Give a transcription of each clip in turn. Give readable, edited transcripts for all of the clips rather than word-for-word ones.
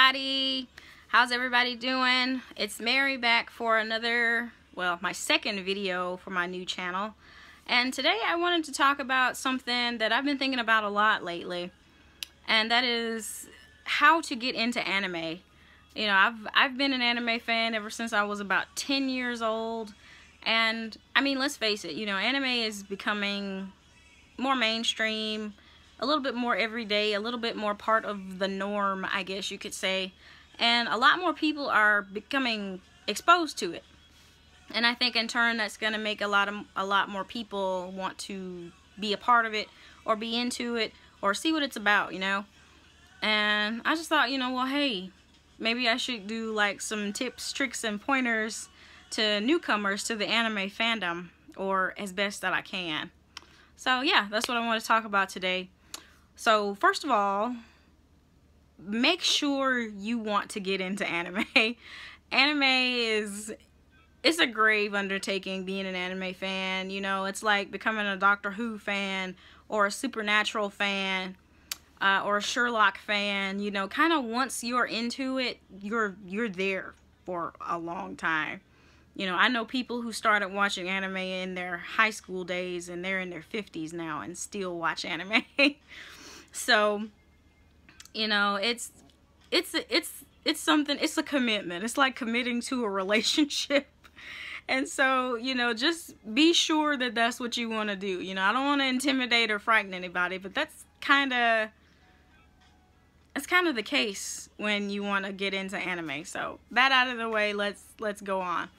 everybody. How's everybody doing? It's Mary back for another, well, my second video for my new channel. And today I wanted to talk about something that I've been thinking about a lot lately. And that is how to get into anime. You know, I've been an anime fan ever since I was about 10 years old. And I mean, let's face it, you know, anime is becoming more mainstream, a little bit more everyday, a little bit more part of the norm, I guess you could say. And a lot more people are becoming exposed to it. And I think in turn that's going to make a lot more people want to be a part of it or be into it or see what it's about, you know. And I just thought, you know, well, hey, maybe I should do like some tips, tricks, and pointers to newcomers to the anime fandom, or as best that I can. So yeah, that's what I want to talk about today. So first of all, make sure you want to get into anime. It's a grave undertaking being an anime fan. You know, it's like becoming a Doctor Who fan or a Supernatural fan or a Sherlock fan. You know, kind of once you're into it, you're there for a long time. You know, I know people who started watching anime in their high school days and they're in their 50s now and still watch anime. So, you know, it's something, it's a commitment. It's like committing to a relationship. And so, you know, just be sure that that's what you want to do. You know, I don't want to intimidate or frighten anybody, but that's kind of the case when you want to get into anime. So, that out of the way, let's go on.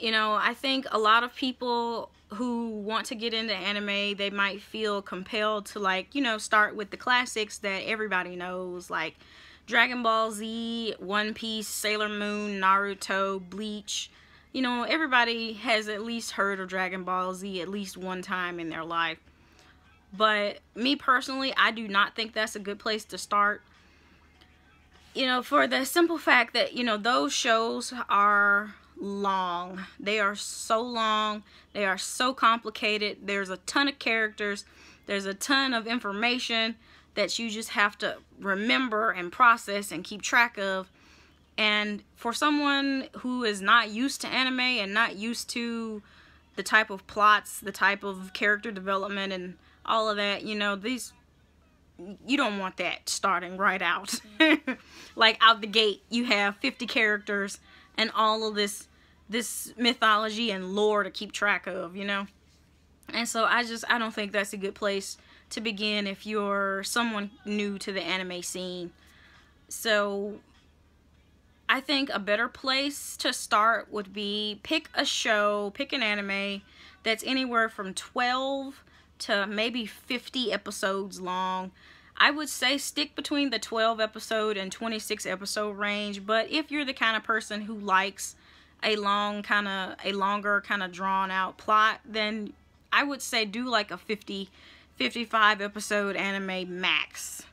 You know, I think a lot of people who want to get into anime, they might feel compelled to, like, you know, start with the classics that everybody knows, like Dragon Ball Z, One Piece, Sailor Moon, Naruto, Bleach. You know, everybody has at least heard of Dragon Ball Z at least one time in their life. But me personally, I do not think that's a good place to start. You know, for the simple fact that, you know, those shows are long. They are so long. They are so complicated. There's a ton of characters. There's a ton of information that you just have to remember and process and keep track of. And for someone who is not used to anime and not used to the type of plots, the type of character development and all of that, you know, you don't want that starting right out. Like out the gate, you have 50 characters and all of this mythology and lore to keep track of, you know. And so I don't think that's a good place to begin if you're someone new to the anime scene. So I think a better place to start would be pick an anime that's anywhere from 12 to maybe 50 episodes long. I would say stick between the 12 episode and 26 episode range, but if you're the kind of person who likes a longer kind of drawn out plot, then I would say do like a 55 episode anime max.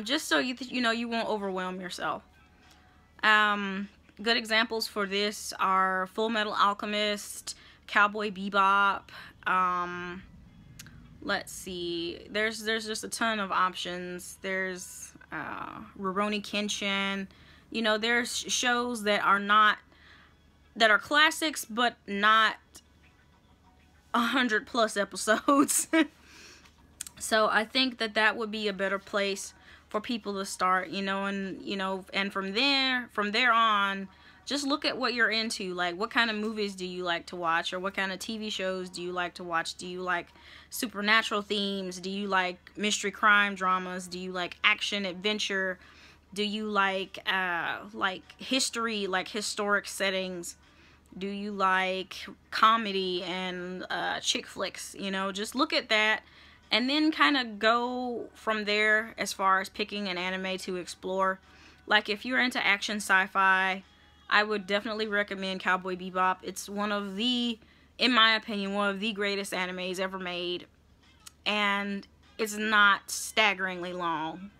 Just so you know you won't overwhelm yourself. Good examples for this are Full Metal Alchemist, Cowboy Bebop. Let's see, there's just a ton of options. There's Rurouni Kenshin. You know, there's shows that are classics but not 100+ episodes. So I think that would be a better place for people to start, you know. And from there on, just look at what you're into. Like, what kind of movies do you like to watch, or what kind of TV shows do you like to watch? Do you like supernatural themes? Do you like mystery crime dramas? Do you like action adventure? Do you like history, like historic settings? Do you like comedy and chick flicks? You know, just look at that and then kind of go from there as far as picking an anime to explore. Like, if you're into action sci-fi, I would definitely recommend Cowboy Bebop. It's one of the, in my opinion, one of the greatest animes ever made. And it's not staggeringly long.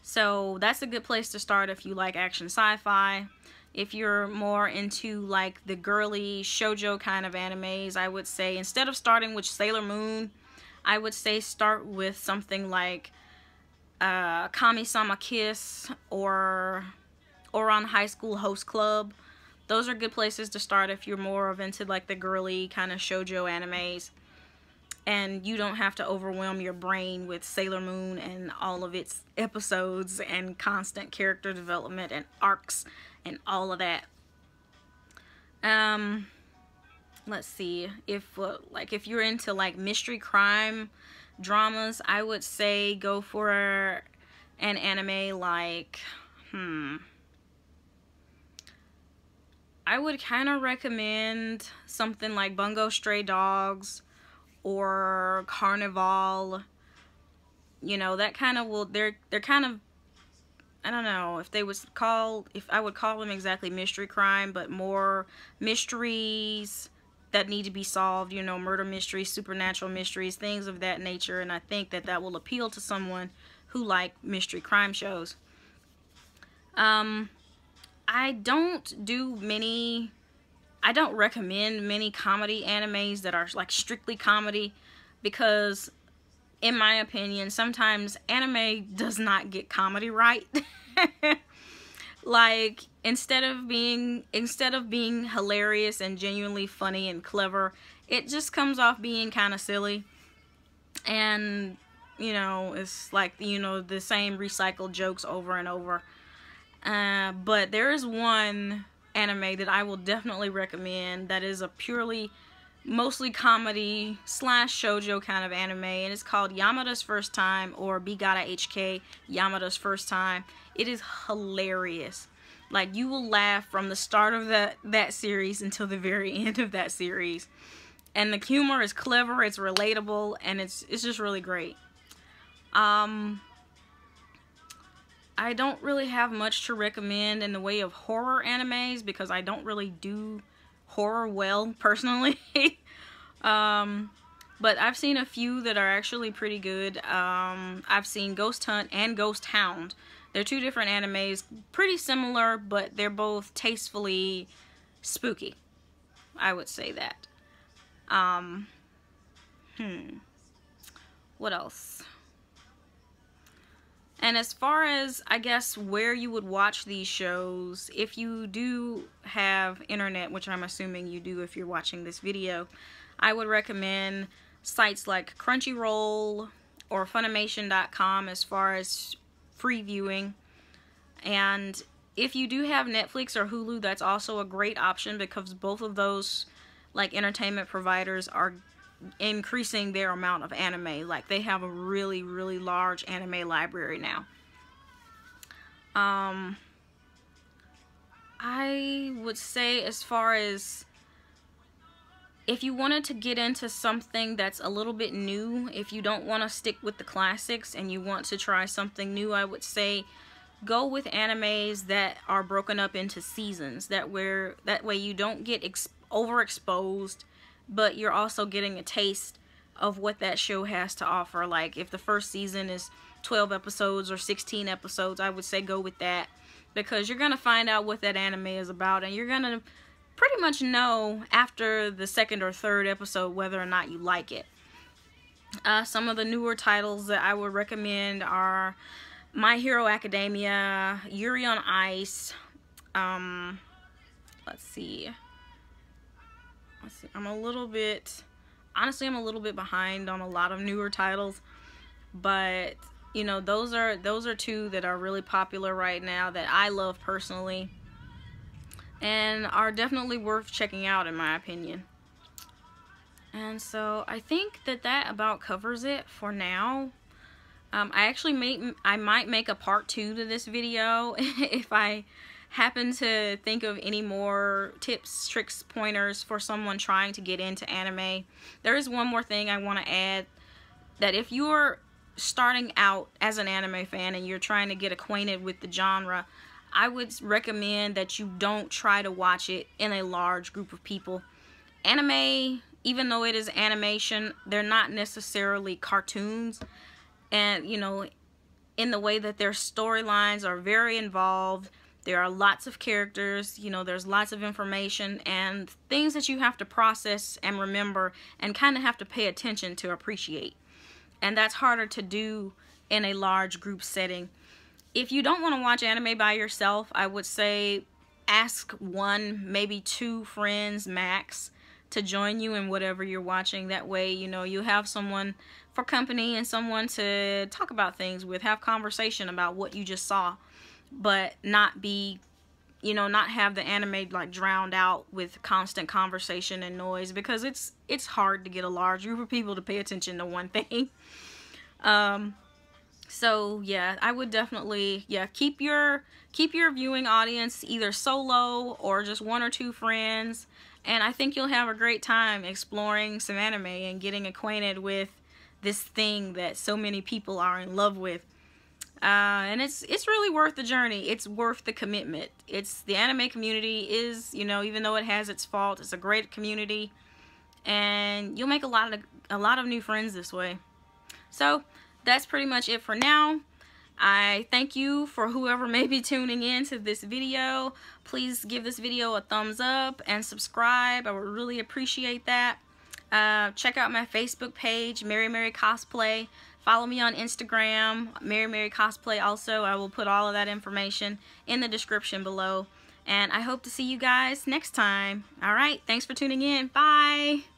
So that's a good place to start if you like action sci-fi. If you're more into like the girly shoujo kind of animes, I would say instead of starting with Sailor Moon, I would say start with something like Kami-sama Kiss, or on High School Host Club. Those are good places to start if you're more of into like the girly kind of shoujo animes, and you don't have to overwhelm your brain with Sailor Moon and all of its episodes and constant character development and arcs and all of that. Let's see, if you're into like mystery crime dramas, I would say go for an anime like I would kind of recommend something like Bungo Stray Dogs or Carnival. You know, that kind of they're kind of, I don't know if I would call them exactly mystery crime, but more mysteries that need to be solved, you know, murder mysteries, supernatural mysteries, things of that nature. And I think that will appeal to someone who like mystery crime shows. I don't recommend many comedy animes that are like strictly comedy, because in my opinion, sometimes anime does not get comedy right. Like, instead of being hilarious and genuinely funny and clever, it just comes off being kind of silly. And, you know, it's like, you know, the same recycled jokes over and over. But there is one anime that I will definitely recommend that is a mostly comedy / shoujo kind of anime, and it's called Yamada's First Time, or Bigata HK Yamada's First Time. It is hilarious. Like, you will laugh from the start of that series until the very end of that series. And the humor is clever, it's relatable, and it's just really great. I don't really have much to recommend in the way of horror animes, because I don't really do horror well, personally. But I've seen a few that are actually pretty good. I've seen Ghost Hunt and Ghost Hound. They're two different animes, pretty similar, but they're both tastefully spooky. I would say that. What else? And as far as, I guess, where you would watch these shows, if you do have internet, which I'm assuming you do if you're watching this video, I would recommend sites like Crunchyroll or Funimation.com as far as free viewing. And if you do have Netflix or Hulu, that's also a great option, because both of those like entertainment providers are increasing their amount of anime. Like, they have a really, really large anime library now. I would say, as far as if you wanted to get into something that's a little bit new, if you don't want to stick with the classics and you want to try something new, I would say go with animes that are broken up into seasons. That way you don't get overexposed, but you're also getting a taste of what that show has to offer. Like, if the first season is 12 episodes or 16 episodes, I would say go with that, because you're going to find out what that anime is about, and you're going to pretty much know after the second or third episode whether or not you like it. Some of the newer titles that I would recommend are My Hero Academia, Yuri on Ice, let's see, honestly, I'm a little bit behind on a lot of newer titles, but you know, those are two that are really popular right now that I love personally, and are definitely worth checking out in my opinion. And so I think that about covers it for now. I might make a part 2 to this video if I happen to think of any more tips, tricks, pointers for someone trying to get into anime. There is one more thing I want to add, that if you're starting out as an anime fan and you're trying to get acquainted with the genre, I would recommend that you don't try to watch it in a large group of people. Anime, even though it is animation, they're not necessarily cartoons, and you know, in the way that their storylines are very involved. There are lots of characters, you know, there's lots of information and things that you have to process and remember and kind of have to pay attention to appreciate. And that's harder to do in a large group setting. If you don't want to watch anime by yourself, I would say ask 1, maybe 2 friends max to join you in whatever you're watching. That way, you know, you have someone for company and someone to talk about things with, have conversation about what you just saw, but not be, you know, not have the anime like drowned out with constant conversation and noise, because it's hard to get a large group of people to pay attention to one thing. So yeah, I would definitely, yeah, keep your viewing audience either solo or just 1 or 2 friends, and I think you'll have a great time exploring some anime and getting acquainted with this thing that so many people are in love with. And it's really worth the journey. It's worth the commitment. The anime community is, you know, even though it has its faults, it's a great community, and you'll make a lot of new friends this way. So that's pretty much it for now. I thank you for whoever may be tuning in to this video. Please give this video a thumbs up and subscribe. I would really appreciate that. Check out my Facebook page, Mary Cosplay. Follow me on Instagram, Mary Cosplay also. I will put all of that information in the description below. And I hope to see you guys next time. Alright, thanks for tuning in. Bye!